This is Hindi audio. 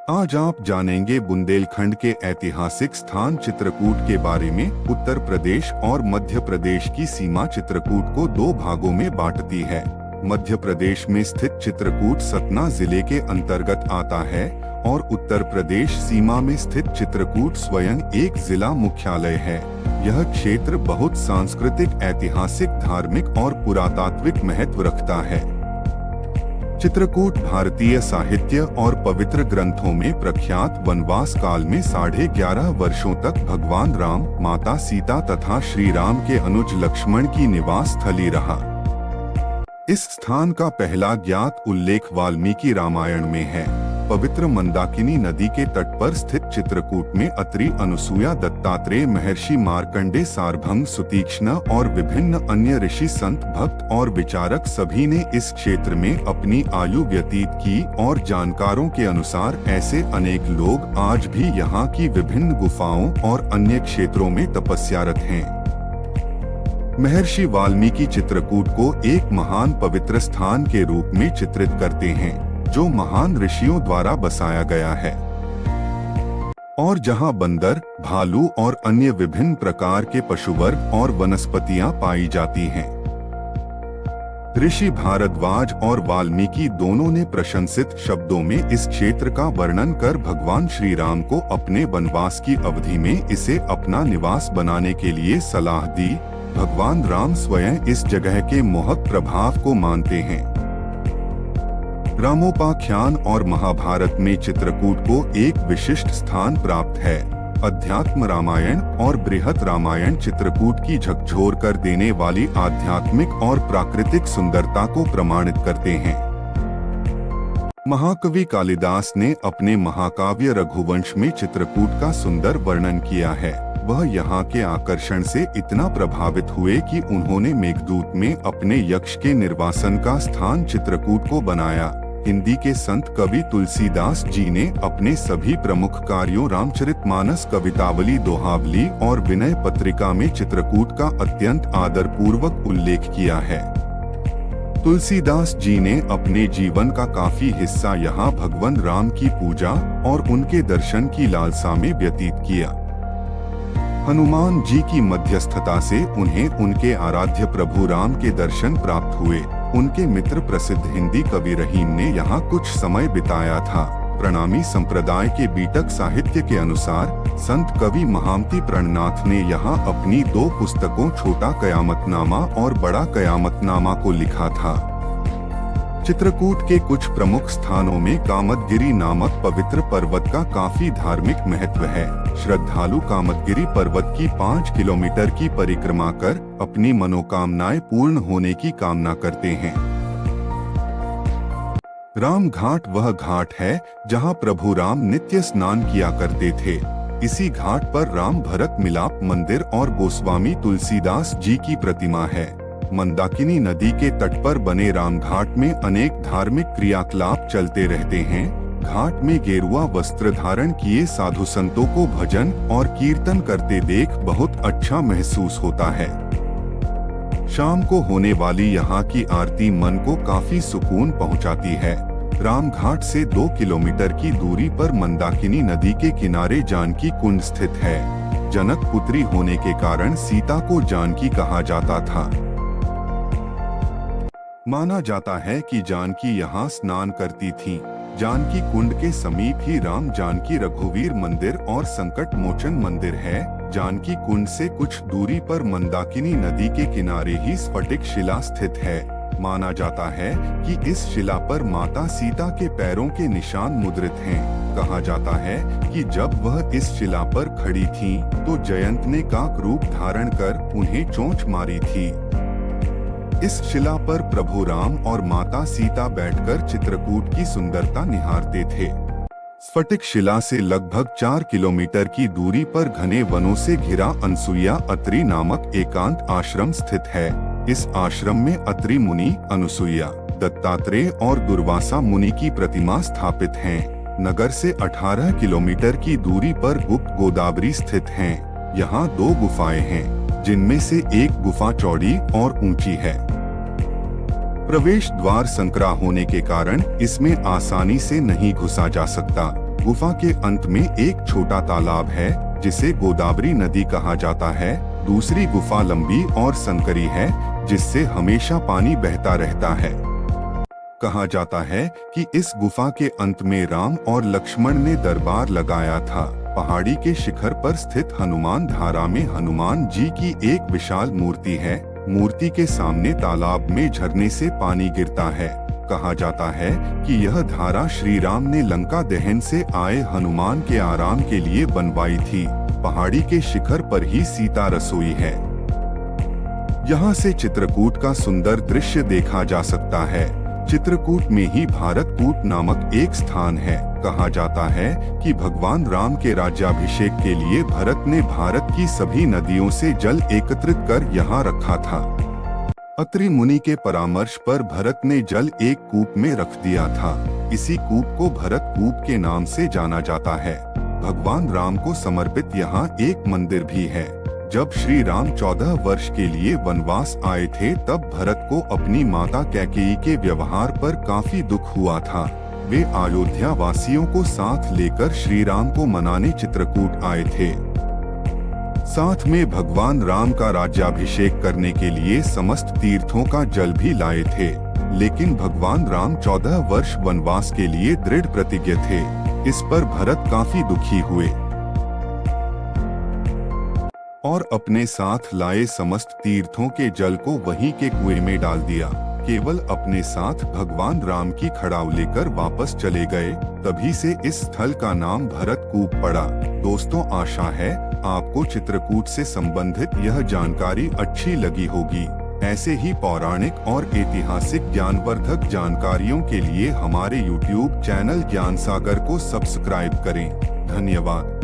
आज आप जानेंगे बुंदेलखंड के ऐतिहासिक स्थान चित्रकूट के बारे में। उत्तर प्रदेश और मध्य प्रदेश की सीमा चित्रकूट को दो भागों में बांटती है। मध्य प्रदेश में स्थित चित्रकूट सतना जिले के अंतर्गत आता है और उत्तर प्रदेश सीमा में स्थित चित्रकूट स्वयं एक जिला मुख्यालय है। यह क्षेत्र बहुत सांस्कृतिक, ऐतिहासिक, धार्मिक और पुरातात्विक महत्व रखता है। चित्रकूट भारतीय साहित्य और पवित्र ग्रंथों में प्रख्यात वनवास काल में 11.5 वर्षों तक भगवान राम, माता सीता तथा श्री राम के अनुज लक्ष्मण की निवास स्थली रहा। इस स्थान का पहला ज्ञात उल्लेख वाल्मीकि रामायण में है। पवित्र मंदाकिनी नदी के तट पर स्थित चित्रकूट में अत्रि, अनसुया, दत्तात्रेय, महर्षि मार्कंडे, सारभंग, सुतीक्ष्ण और विभिन्न अन्य ऋषि, संत, भक्त और विचारक सभी ने इस क्षेत्र में अपनी आयु व्यतीत की और जानकारों के अनुसार ऐसे अनेक लोग आज भी यहाँ की विभिन्न गुफाओं और अन्य क्षेत्रों में तपस्यारत हैं। महर्षि वाल्मीकि चित्रकूट को एक महान पवित्र स्थान के रूप में चित्रित करते हैं, जो महान ऋषियों द्वारा बसाया गया है और जहां बंदर, भालू और अन्य विभिन्न प्रकार के पशुवर्ग और वनस्पतियां पाई जाती हैं। ऋषि भारद्वाज और वाल्मीकि दोनों ने प्रशंसित शब्दों में इस क्षेत्र का वर्णन कर भगवान श्री राम को अपने वनवास की अवधि में इसे अपना निवास बनाने के लिए सलाह दी। भगवान राम स्वयं इस जगह के मोहक प्रभाव को मानते हैं। रामोपाख्यान और महाभारत में चित्रकूट को एक विशिष्ट स्थान प्राप्त है। अध्यात्म रामायण और बृहत रामायण चित्रकूट की झकझोर कर देने वाली आध्यात्मिक और प्राकृतिक सुंदरता को प्रमाणित करते हैं। महाकवि कालिदास ने अपने महाकाव्य रघुवंश में चित्रकूट का सुंदर वर्णन किया है। वह यहाँ के आकर्षण से इतना प्रभावित हुए कि उन्होंने मेघदूत में अपने यक्ष के निर्वासन का स्थान चित्रकूट को बनाया। हिंदी के संत कवि तुलसीदास जी ने अपने सभी प्रमुख कार्यों रामचरितमानस, कवितावली, दोहावली और विनय पत्रिका में चित्रकूट का अत्यंत आदरपूर्वक उल्लेख किया है। तुलसीदास जी ने अपने जीवन का काफी हिस्सा यहाँ भगवान राम की पूजा और उनके दर्शन की लालसा में व्यतीत किया। हनुमान जी की मध्यस्थता से उन्हें उनके आराध्य प्रभु राम के दर्शन प्राप्त हुए। उनके मित्र प्रसिद्ध हिंदी कवि रहीम ने यहाँ कुछ समय बिताया था। प्रणामी संप्रदाय के बीटक साहित्य के अनुसार संत कवि महामती प्रणनाथ ने यहाँ अपनी 2 पुस्तकों छोटा कयामतनामा और बड़ा कयामतनामा को लिखा था। चित्रकूट के कुछ प्रमुख स्थानों में कामदगिरी नामक पवित्र पर्वत का काफी धार्मिक महत्व है। श्रद्धालु कामदगिरी पर्वत की 5 किलोमीटर की परिक्रमा कर अपनी मनोकामनाएं पूर्ण होने की कामना करते हैं। राम घाट वह घाट है जहां प्रभु राम नित्य स्नान किया करते थे। इसी घाट पर राम भरत मिलाप मंदिर और गोस्वामी तुलसीदास जी की प्रतिमा है। मंदाकिनी नदी के तट पर बने राम घाट में अनेक धार्मिक क्रियाकलाप चलते रहते हैं। घाट में गेरुआ वस्त्र धारण किए साधु संतों को भजन और कीर्तन करते देख बहुत अच्छा महसूस होता है। शाम को होने वाली यहाँ की आरती मन को काफी सुकून पहुँचाती है। राम घाट से 2 किलोमीटर की दूरी पर मंदाकिनी नदी के किनारे जानकी कुंड स्थित है। जनक पुत्री होने के कारण सीता को जानकी कहा जाता था। माना जाता है कि जानकी यहाँ स्नान करती थीं। जानकी कुंड के समीप ही राम जानकी रघुवीर मंदिर और संकट मोचन मंदिर है। जानकी कुंड से कुछ दूरी पर मंदाकिनी नदी के किनारे ही स्फटिक शिला स्थित है। माना जाता है कि इस शिला पर माता सीता के पैरों के निशान मुद्रित हैं। कहा जाता है कि जब वह इस शिला पर खड़ी थीं, तो जयंत ने काक रूप धारण कर उन्हें चोंच मारी थी। इस शिला पर प्रभु राम और माता सीता बैठकर चित्रकूट की सुंदरता निहारते थे। स्फटिक शिला से लगभग 4 किलोमीटर की दूरी पर घने वनों से घिरा अनसुया अत्रि नामक एकांत आश्रम स्थित है। इस आश्रम में अत्रि मुनि, अनसुया, दत्तात्रेय और दुर्वासा मुनि की प्रतिमा स्थापित हैं। नगर से 18 किलोमीटर की दूरी पर गुप्त गोदावरी स्थित है। यहाँ 2 गुफाएं हैं, जिनमें से एक गुफा चौड़ी और ऊंची है। प्रवेश द्वार संकरा होने के कारण इसमें आसानी से नहीं घुसा जा सकता। गुफा के अंत में एक छोटा तालाब है जिसे गोदावरी नदी कहा जाता है। दूसरी गुफा लंबी और संकरी है जिससे हमेशा पानी बहता रहता है। कहा जाता है कि इस गुफा के अंत में राम और लक्ष्मण ने दरबार लगाया था। पहाड़ी के शिखर पर स्थित हनुमान धारा में हनुमान जी की एक विशाल मूर्ति है। मूर्ति के सामने तालाब में झरने से पानी गिरता है। कहा जाता है कि यह धारा श्री राम ने लंका दहन से आए हनुमान के आराम के लिए बनवाई थी। पहाड़ी के शिखर पर ही सीता रसोई है। यहाँ से चित्रकूट का सुंदर दृश्य देखा जा सकता है। चित्रकूट में ही भारतकूट नामक एक स्थान है। कहा जाता है कि भगवान राम के राज्याभिषेक के लिए भरत ने भारत की सभी नदियों से जल एकत्रित कर यहाँ रखा था। अत्रि मुनि के परामर्श पर भरत ने जल एक कूप में रख दिया था। इसी कूप को भरत कूप के नाम से जाना जाता है। भगवान राम को समर्पित यहाँ एक मंदिर भी है। जब श्री राम 14 वर्ष के लिए वनवास आए थे तब भरत को अपनी माता कैकेयी के व्यवहार पर काफी दुख हुआ था। वे अयोध्या वासियों को साथ लेकर श्री राम को मनाने चित्रकूट आए थे। साथ में भगवान राम का राज्याभिषेक करने के लिए समस्त तीर्थों का जल भी लाए थे। लेकिन भगवान राम 14 वर्ष वनवास के लिए दृढ़ प्रतिज्ञ थे। इस पर भरत काफी दुखी हुए और अपने साथ लाए समस्त तीर्थों के जल को वहीं के कुएं में डाल दिया। केवल अपने साथ भगवान राम की खड़ाव लेकर वापस चले गए। तभी से इस स्थल का नाम भरतकूप पड़ा। दोस्तों, आशा है आपको चित्रकूट से संबंधित यह जानकारी अच्छी लगी होगी। ऐसे ही पौराणिक और ऐतिहासिक ज्ञानवर्धक जानकारियों के लिए हमारे YouTube चैनल ज्ञान सागर को सब्सक्राइब करें। धन्यवाद।